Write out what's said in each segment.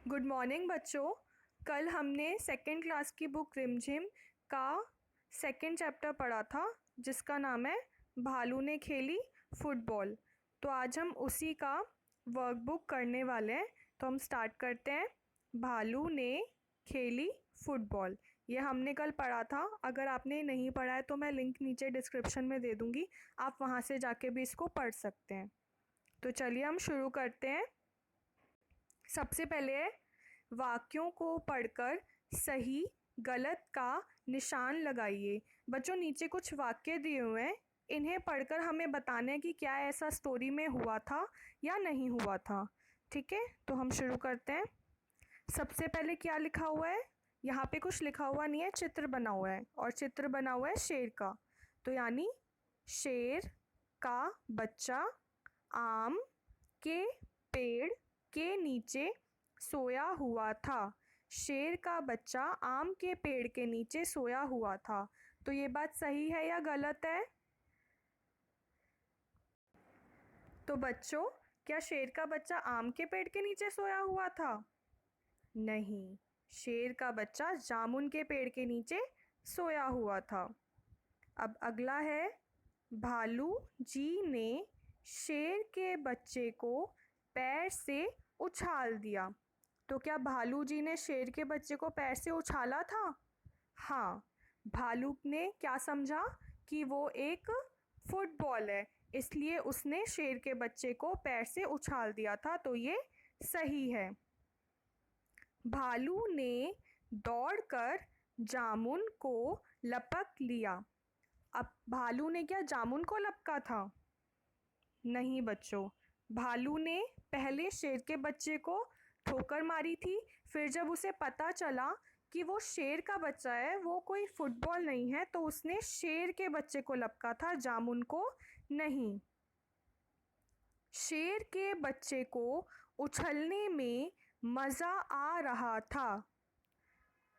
Good morning बच्चों। कल हमने सेकेंड क्लास की बुक रिमझिम का सेकेंड चैप्टर पढ़ा था जिसका नाम है भालू ने खेली फुटबॉल। तो आज हम उसी का वर्कबुक करने वाले हैं। तो हम स्टार्ट करते हैं। भालू ने खेली फुटबॉल, ये हमने कल पढ़ा था। अगर आपने नहीं पढ़ा है तो मैं लिंक नीचे डिस्क्रिप्शन में दे दूँगी, आप वहाँ से जाके भी इसको पढ़ सकते हैं। तो चलिए हम शुरू करते हैं। सबसे पहले वाक्यों को पढ़कर सही गलत का निशान लगाइए। बच्चों नीचे कुछ वाक्य दिए हुए हैं, इन्हें पढ़कर हमें बताना है कि क्या ऐसा स्टोरी में हुआ था या नहीं हुआ था। ठीक है, तो हम शुरू करते हैं। सबसे पहले क्या लिखा हुआ है? यहाँ पे कुछ लिखा हुआ नहीं है, चित्र बना हुआ है और चित्र बना हुआ है शेर का। तो यानी शेर का बच्चा आम के पेड़ के नीचे सोया हुआ था। शेर का बच्चा आम के पेड़ के नीचे सोया हुआ था। तो ये बात सही है या गलत है? तो बच्चों, क्या शेर का बच्चा आम के पेड़ के नीचे सोया हुआ था? नहीं, शेर का बच्चा जामुन के पेड़ के नीचे सोया हुआ था। अब अगला है, भालू जी ने शेर के बच्चे को पैर से उछाल दिया। तो क्या भालू जी ने शेर के बच्चे को पैर से उछाला था? हाँ, भालू ने क्या समझा कि वो एक फुटबॉल है, इसलिए उसने शेर के बच्चे को पैर से उछाल दिया था। तो ये सही है। भालू ने दौड़कर जामुन को लपक लिया। अब भालू ने क्या जामुन को लपका था? नहीं बच्चों, भालू ने पहले शेर के बच्चे को ठोकर मारी थी। फिर जब उसे पता चला कि वो शेर का बच्चा है, वो कोई फुटबॉल नहीं है, तो उसने शेर के बच्चे को लपका था, जामुन को नहीं। शेर के बच्चे को उछलने में मज़ा आ रहा था।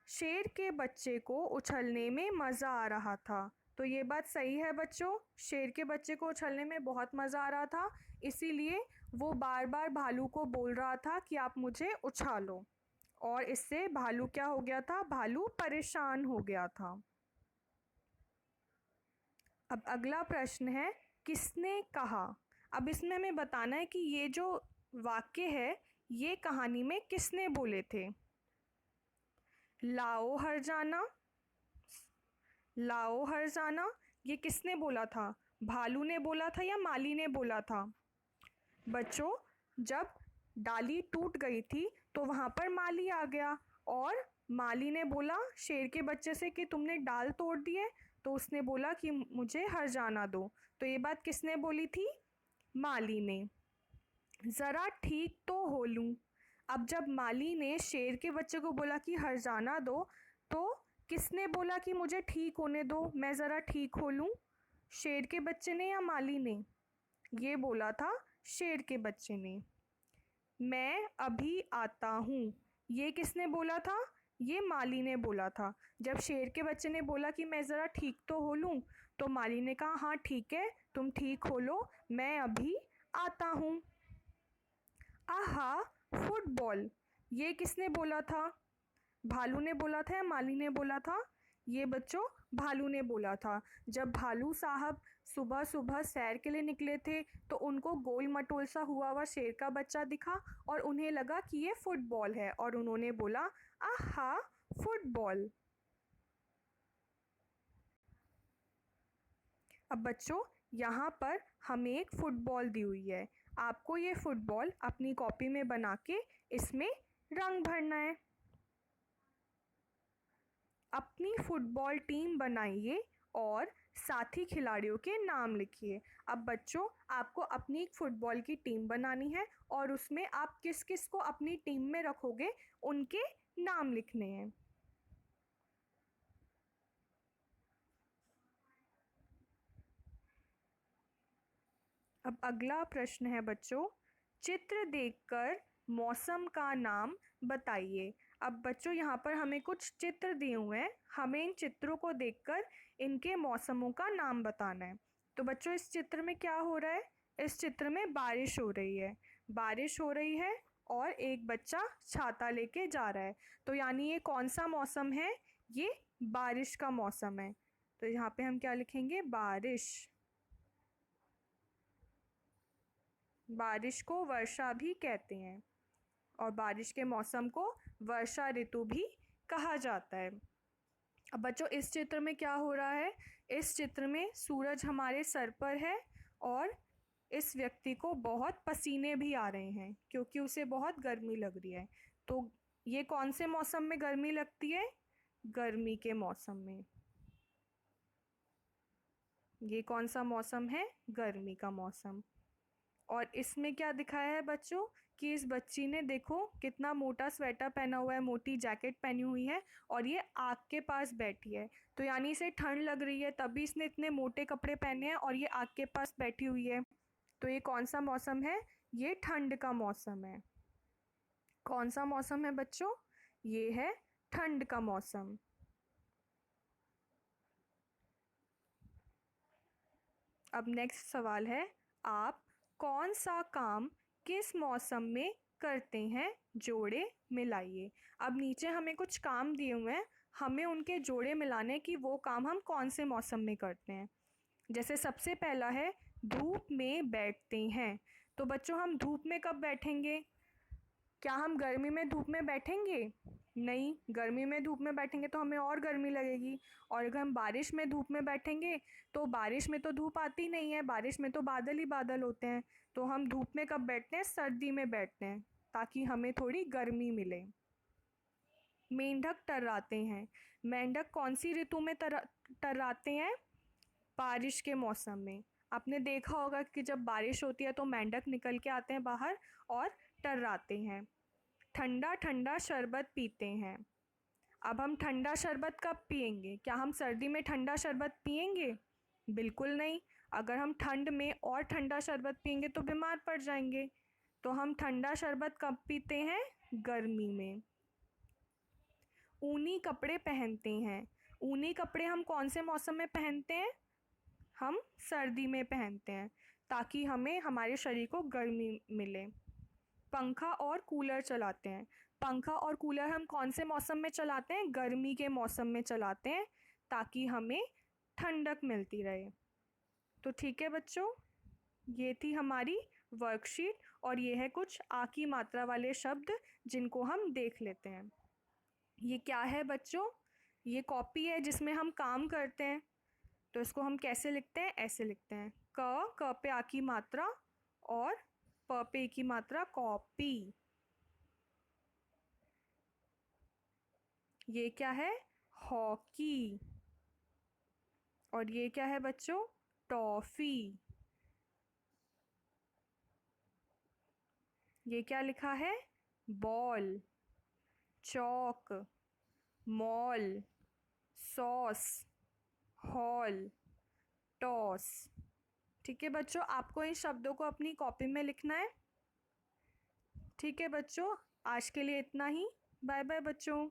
शेर के बच्चे को उछलने में मज़ा आ रहा था। तो ये बात सही है बच्चों, शेर के बच्चे को उछलने में बहुत मज़ा आ रहा था, इसीलिए वो बार बार भालू को बोल रहा था कि आप मुझे उछालो। और इससे भालू क्या हो गया था? भालू परेशान हो गया था। अब अगला प्रश्न है, किसने कहा? अब इसमें हमें बताना है कि ये जो वाक्य है ये कहानी में किसने बोले थे। लाओ हरजाना, लाओ हरजाना, ये किसने बोला था? भालू ने बोला था या माली ने बोला था? बच्चों, जब डाली टूट गई थी तो वहाँ पर माली आ गया और माली ने बोला शेर के बच्चे से कि तुमने डाल तोड़ दी है, तो उसने बोला कि मुझे हरजाना दो। तो ये बात किसने बोली थी? माली ने। ज़रा ठीक तो हो लूँ। अब जब माली ने शेर के बच्चे को बोला कि हरजाना दो, तो किसने बोला कि मुझे ठीक होने दो, मैं ज़रा ठीक हो लूँ? शेर के बच्चे ने या माली ने? ये बोला था शेर के बच्चे ने। मैं अभी आता हूँ, ये किसने बोला था? ये माली ने बोला था। जब शेर के बच्चे ने बोला कि मैं ज़रा ठीक तो हो लूँ, तो माली ने कहा हाँ ठीक है, तुम ठीक हो लो, मैं अभी आता हूँ। आहा फुटबॉल, ये किसने बोला था? भालू ने बोला था या माली ने बोला था? ये बच्चों भालू ने बोला था। जब भालू साहब सुबह सुबह सैर के लिए निकले थे तो उनको गोल मटोल सा हुआ हुआ शेर का बच्चा दिखा और उन्हें लगा कि ये फुटबॉल है और उन्होंने बोला आहा फुटबॉल। अब बच्चों, यहाँ पर हमें एक फ़ुटबॉल दी हुई है। आपको ये फ़ुटबॉल अपनी कॉपी में बना के इसमें रंग भरना है। अपनी फ़ुटबॉल टीम बनाइए और साथी खिलाड़ियों के नाम लिखिए। अब बच्चों, आपको अपनी एक फ़ुटबॉल की टीम बनानी है और उसमें आप किस किस को अपनी टीम में रखोगे उनके नाम लिखने हैं। अब अगला प्रश्न है बच्चों, चित्र देखकर मौसम का नाम बताइए। अब बच्चों, यहाँ पर हमें कुछ चित्र दिए हुए हैं, हमें इन चित्रों को देखकर इनके मौसमों का नाम बताना है। तो बच्चों, इस चित्र में क्या हो रहा है? इस चित्र में बारिश हो रही है, बारिश हो रही है और एक बच्चा छाता लेके जा रहा है। तो यानी ये कौन सा मौसम है? ये बारिश का मौसम है। तो यहाँ पे हम क्या लिखेंगे? बारिश। बारिश को वर्षा भी कहते हैं और बारिश के मौसम को वर्षा ऋतु भी कहा जाता है। अब बच्चों इस चित्र में क्या हो रहा है? इस चित्र में सूरज हमारे सर पर है और इस व्यक्ति को बहुत पसीने भी आ रहे हैं क्योंकि उसे बहुत गर्मी लग रही है। तो ये कौन से मौसम में गर्मी लगती है? गर्मी के मौसम में। ये कौन सा मौसम है? गर्मी का मौसम। और इसमें क्या दिखाया है बच्चों कि इस बच्ची ने देखो कितना मोटा स्वेटर पहना हुआ है, मोटी जैकेट पहनी हुई है और ये आग के पास बैठी है। तो यानी इसे ठंड लग रही है तभी इसने इतने मोटे कपड़े पहने हैं और ये आग के पास बैठी हुई है। तो ये कौन सा मौसम है? ये ठंड का मौसम है। कौन सा मौसम है बच्चों? ये है ठंड का मौसम। अब नेक्स्ट सवाल है, आप कौन सा काम किस मौसम में करते हैं? जोड़े मिलाइए। अब नीचे हमें कुछ काम दिए हुए हैं, हमें उनके जोड़े मिलाने की वो काम हम कौन से मौसम में करते हैं। जैसे सबसे पहला है धूप में बैठते हैं। तो बच्चों हम धूप में कब बैठेंगे? क्या हम गर्मी में धूप में बैठेंगे? नहीं, गर्मी में धूप में बैठेंगे तो हमें और गर्मी लगेगी। और अगर हम बारिश में धूप में बैठेंगे तो बारिश में तो धूप आती नहीं है, बारिश में तो बादल ही बादल होते हैं। तो हम धूप में कब बैठते हैं? सर्दी में बैठते हैं ताकि हमें थोड़ी गर्मी मिले। मेंढक टर्राते हैं। मेंढक कौन सी ऋतु में टर्राते हैं? बारिश के मौसम में। आपने देखा होगा कि जब बारिश होती है तो मेंढक निकल के आते हैं बाहर और टर्राते हैं। ठंडा ठंडा शरबत पीते हैं। अब हम ठंडा शरबत कब पियेंगे? क्या हम सर्दी में ठंडा शरबत पियेंगे? बिल्कुल नहीं। अगर हम ठंड में और ठंडा शरबत पियेंगे तो बीमार पड़ जाएंगे। तो हम ठंडा शरबत कब पीते हैं? गर्मी में। ऊनी कपड़े पहनते हैं। ऊनी कपड़े हम कौन से मौसम में पहनते हैं? हम सर्दी में पहनते हैं ताकि हमें हमारे शरीर को गर्मी मिले। पंखा और कूलर चलाते हैं। पंखा और कूलर हम कौन से मौसम में चलाते हैं? गर्मी के मौसम में चलाते हैं ताकि हमें ठंडक मिलती रहे। तो ठीक है बच्चों, ये थी हमारी वर्कशीट और ये है कुछ आ की मात्रा वाले शब्द जिनको हम देख लेते हैं। ये क्या है बच्चों? ये कॉपी है जिसमें हम काम करते हैं। तो इसको हम कैसे लिखते हैं? ऐसे लिखते हैं, क पे आ की मात्रा और प पे की मात्रा, कॉपी। ये क्या है? हॉकी। और ये क्या है बच्चों? टॉफी। ये क्या लिखा है? बॉल, चौक, मॉल, सॉस, हॉल, टॉस। ठीक है बच्चों, आपको इन शब्दों को अपनी कॉपी में लिखना है। ठीक है बच्चों, आज के लिए इतना ही। बाय बाय बच्चों।